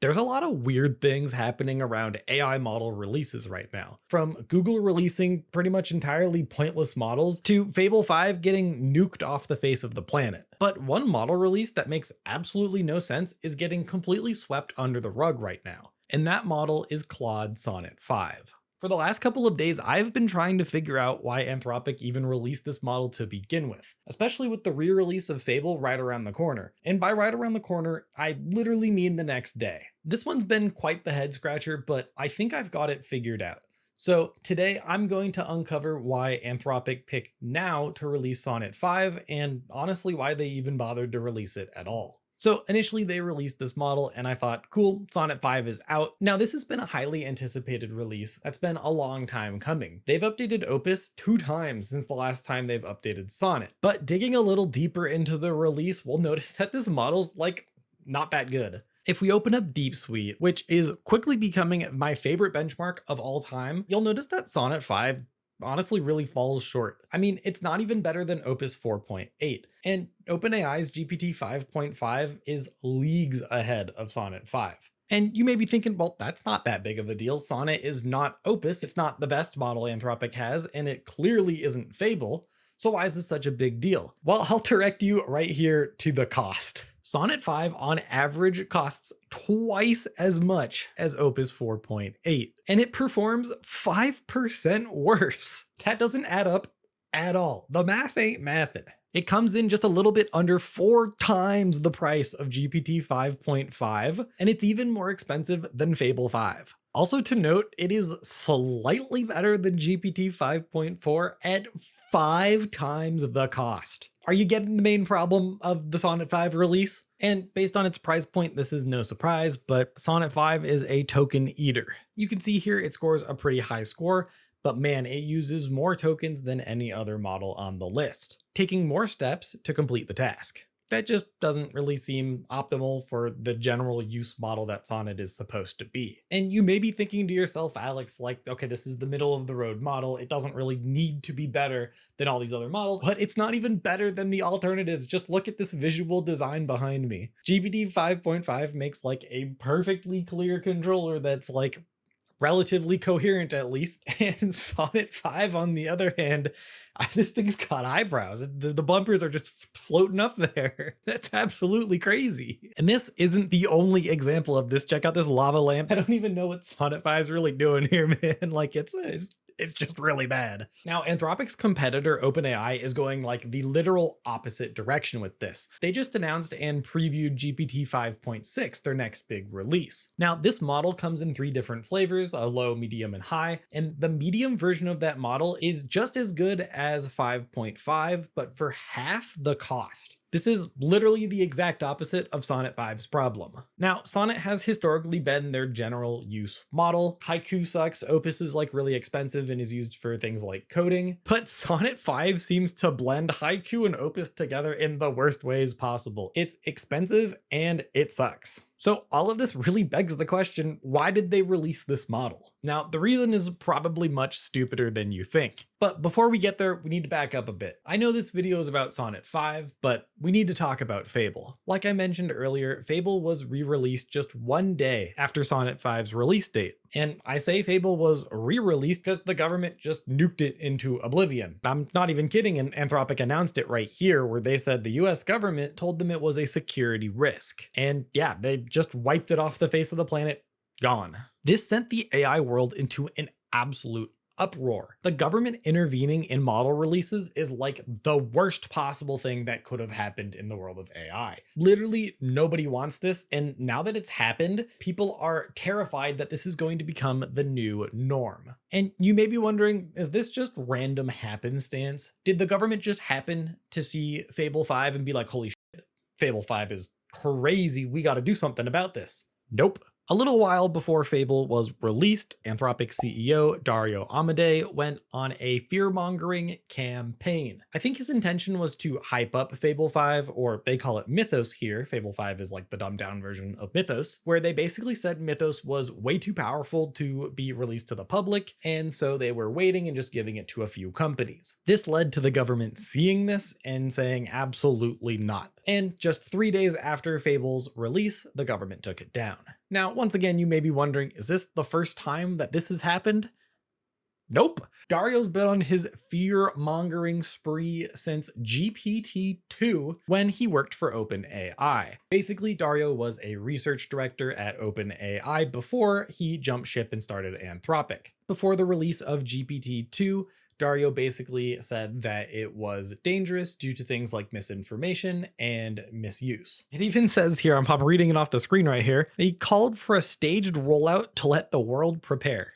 There's a lot of weird things happening around AI model releases right now, from Google releasing pretty much entirely pointless models to Fable 5 getting nuked off the face of the planet. But one model release that makes absolutely no sense is getting completely swept under the rug right now, and that model is Claude Sonnet 5. For the last couple of days, I've been trying to figure out why Anthropic even released this model to begin with, especially with the re-release of Fable right around the corner. And by right around the corner, I literally mean the next day. This one's been quite the head scratcher, but I think I've got it figured out. So today I'm going to uncover why Anthropic picked now to release Sonnet 5, and honestly why they even bothered to release it at all. So initially they released this model and I thought, cool, Sonnet 5 is out. Now this has been a highly anticipated release that's been a long time coming. They've updated Opus 2 times since the last time they've updated Sonnet. But digging a little deeper into the release, we'll notice that this model's like not that good. If we open up Deep Suite, which is quickly becoming my favorite benchmark of all time, you'll notice that Sonnet 5 honestly really falls short. I mean, it's not even better than Opus 4.8, and OpenAI's GPT 5.5 is leagues ahead of Sonnet 5. And you may be thinking, well, that's not that big of a deal. Sonnet is not Opus, it's not the best model Anthropic has, and it clearly isn't Fable. So why is this such a big deal? Well, I'll direct you right here to the cost. Sonnet 5 on average costs twice as much as Opus 4.8, and it performs 5% worse. That doesn't add up at all. The math ain't mathin'. It comes in just a little bit under 4 times the price of GPT 5.5, and it's even more expensive than Fable 5. Also to note, it is slightly better than GPT 5.4 at 5 times the cost. Are you getting the main problem of the Sonnet 5 release? And based on its price point, this is no surprise, but Sonnet 5 is a token eater. You can see here it scores a pretty high score, but man, it uses more tokens than any other model on the list, taking more steps to complete the task. That just doesn't really seem optimal for the general use model that Sonnet is supposed to be. And you may be thinking to yourself, Alex, like, okay, this is the middle of the road model. It doesn't really need to be better than all these other models, but it's not even better than the alternatives. Just look at this visual design behind me. GPT 5.5 makes like a perfectly clear controller that's like relatively coherent at least, and Sonnet 5 on the other hand, this thing's got eyebrows. The bumpers are just floating up there. That's absolutely crazy. And this isn't the only example of this. Check out this lava lamp. I don't even know what Sonnet 5 is really doing here, man. Like it's just really bad. Now, Anthropic's competitor OpenAI is going like the literal opposite direction with this. They just announced and previewed GPT 5.6, their next big release. Now, this model comes in 3 different flavors, a low, medium, and high, and the medium version of that model is just as good as 5.5, but for half the cost. This is literally the exact opposite of Sonnet 5's problem. Now, Sonnet has historically been their general use model. Haiku sucks, Opus is like really expensive and is used for things like coding, but Sonnet 5 seems to blend Haiku and Opus together in the worst ways possible. It's expensive and it sucks. So all of this really begs the question, why did they release this model? Now, the reason is probably much stupider than you think. But before we get there, we need to back up a bit. I know this video is about Sonnet 5, but we need to talk about Fable. Like I mentioned earlier, Fable was re-released just 1 day after Sonnet 5's release date. And I say Fable was re-released because the government just nuked it into oblivion. I'm not even kidding, and Anthropic announced it right here where they said the US government told them it was a security risk. And yeah, they just wiped it off the face of the planet, gone. This sent the AI world into an absolute uproar. The government intervening in model releases is like the worst possible thing that could have happened in the world of AI. Literally nobody wants this, and now that it's happened, people are terrified that this is going to become the new norm. And you may be wondering, is this just random happenstance? Did the government just happen to see Fable 5 and be like, holy shit, Fable 5 is crazy, we gotta do something about this? Nope. A little while before Fable was released, Anthropic CEO Dario Amodei went on a fear-mongering campaign. I think his intention was to hype up Fable 5, or they call it Mythos here. Fable 5 is like the dumbed-down version of Mythos, where they basically said Mythos was way too powerful to be released to the public, and so they were waiting and just giving it to a few companies. This led to the government seeing this and saying absolutely not. And just 3 days after Fable's release, the government took it down. Now, once again, you may be wondering, is this the first time that this has happened? Nope. Dario's been on his fear-mongering spree since GPT-2 when he worked for OpenAI. Basically, Dario was a research director at OpenAI before he jumped ship and started Anthropic. Before the release of GPT-2, Dario basically said that it was dangerous due to things like misinformation and misuse. It even says here, I'm reading it off the screen right here, he called for a staged rollout to let the world prepare.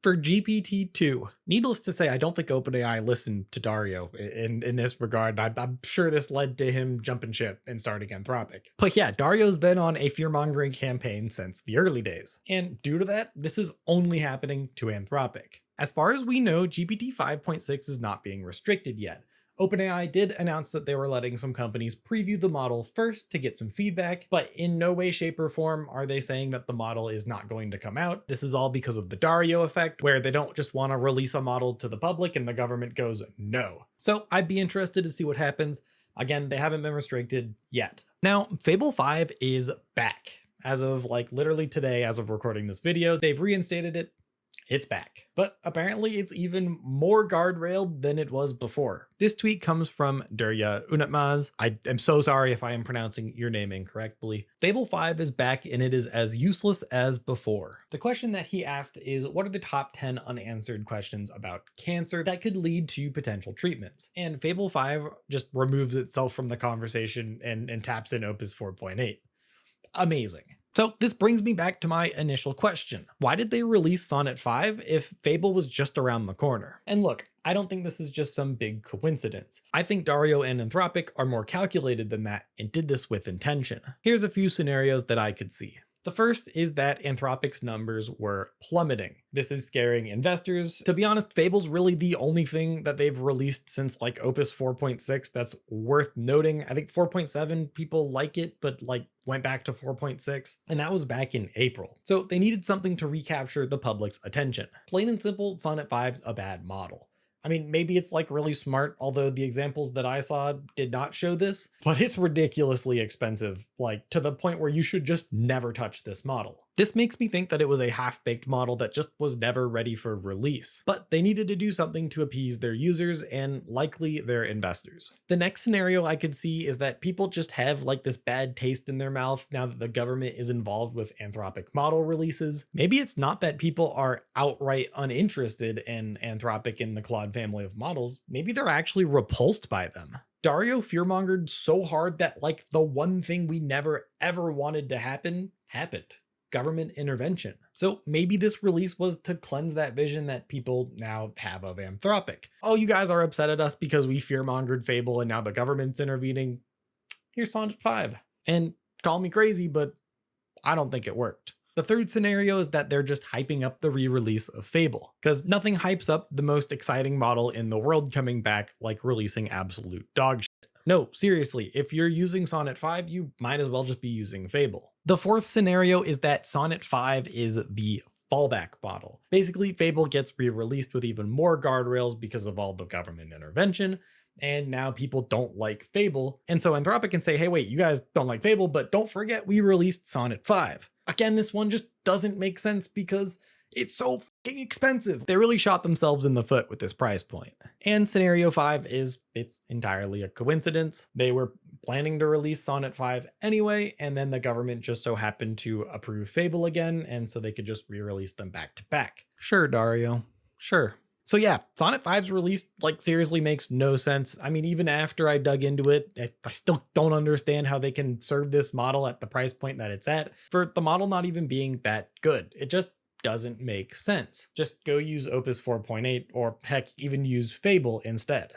For GPT-2. Needless to say, I don't think OpenAI listened to Dario in this regard. I'm sure this led to him jumping ship and starting Anthropic. But yeah, Dario's been on a fear-mongering campaign since the early days. And due to that, this is only happening to Anthropic. As far as we know, GPT 5.6 is not being restricted yet. OpenAI did announce that they were letting some companies preview the model first to get some feedback, but in no way, shape, or form are they saying that the model is not going to come out. This is all because of the Dario effect, where they don't just want to release a model to the public and the government goes no. So I'd be interested to see what happens. Again, they haven't been restricted yet. Now, Fable 5 is back. As of literally today, as of recording this video, they've reinstated it. It's back. But apparently it's even more guardrailed than it was before. This tweet comes from Durya Unatmaz. I am so sorry if I am pronouncing your name incorrectly. Fable 5 is back and it is as useless as before. The question that he asked is, what are the top 10 unanswered questions about cancer that could lead to potential treatments? And Fable 5 just removes itself from the conversation and taps in Opus 4.8. Amazing. So this brings me back to my initial question. Why did they release Sonnet 5 if Fable was just around the corner? And look, I don't think this is just some big coincidence. I think Dario and Anthropic are more calculated than that and did this with intention. Here's a few scenarios that I could see. The first is that Anthropic's numbers were plummeting. This is scaring investors. To be honest, Fable's really the only thing that they've released since Opus 4.6 that's worth noting. I think 4.7 people like it, but went back to 4.6, and that was back in April. So they needed something to recapture the public's attention. Plain and simple, Sonnet 5's a bad model. I mean, maybe it's really smart, although the examples that I saw did not show this, but it's ridiculously expensive, to the point where you should just never touch this model. This makes me think that it was a half-baked model that just was never ready for release, but they needed to do something to appease their users and likely their investors. The next scenario I could see is that people just have this bad taste in their mouth now that the government is involved with Anthropic model releases. Maybe it's not that people are outright uninterested in Anthropic and the Claude family of models. Maybe they're actually repulsed by them. Dario fearmongered so hard that the one thing we never ever wanted to happen happened. Government intervention. So maybe this release was to cleanse that vision that people now have of Anthropic. Oh, you guys are upset at us because we fearmongered Fable and now the government's intervening. Here's Sonnet 5. And call me crazy, but I don't think it worked. The third scenario is that they're just hyping up the re-release of Fable, because nothing hypes up the most exciting model in the world coming back like releasing absolute dog shit. No, seriously, if you're using Sonnet 5, you might as well just be using Fable. The fourth scenario is that Sonnet 5 is the fallback model. Basically, Fable gets re-released with even more guardrails because of all the government intervention, and now people don't like Fable. And so Anthropic can say, hey, wait, you guys don't like Fable, but don't forget we released Sonnet 5. Again, this one just doesn't make sense because it's so fucking expensive. They really shot themselves in the foot with this price point. And scenario 5 is, it's entirely a coincidence. They were planning to release Sonnet 5 anyway, and then the government just so happened to approve Fable again, and so they could just re-release them back to back. Sure, Dario, sure. So yeah, Sonnet 5's release seriously makes no sense. I mean, even after I dug into it, I still don't understand how they can serve this model at the price point that it's at for the model not even being that good. It just doesn't make sense. Just go use Opus 4.8 or heck, even use Fable instead.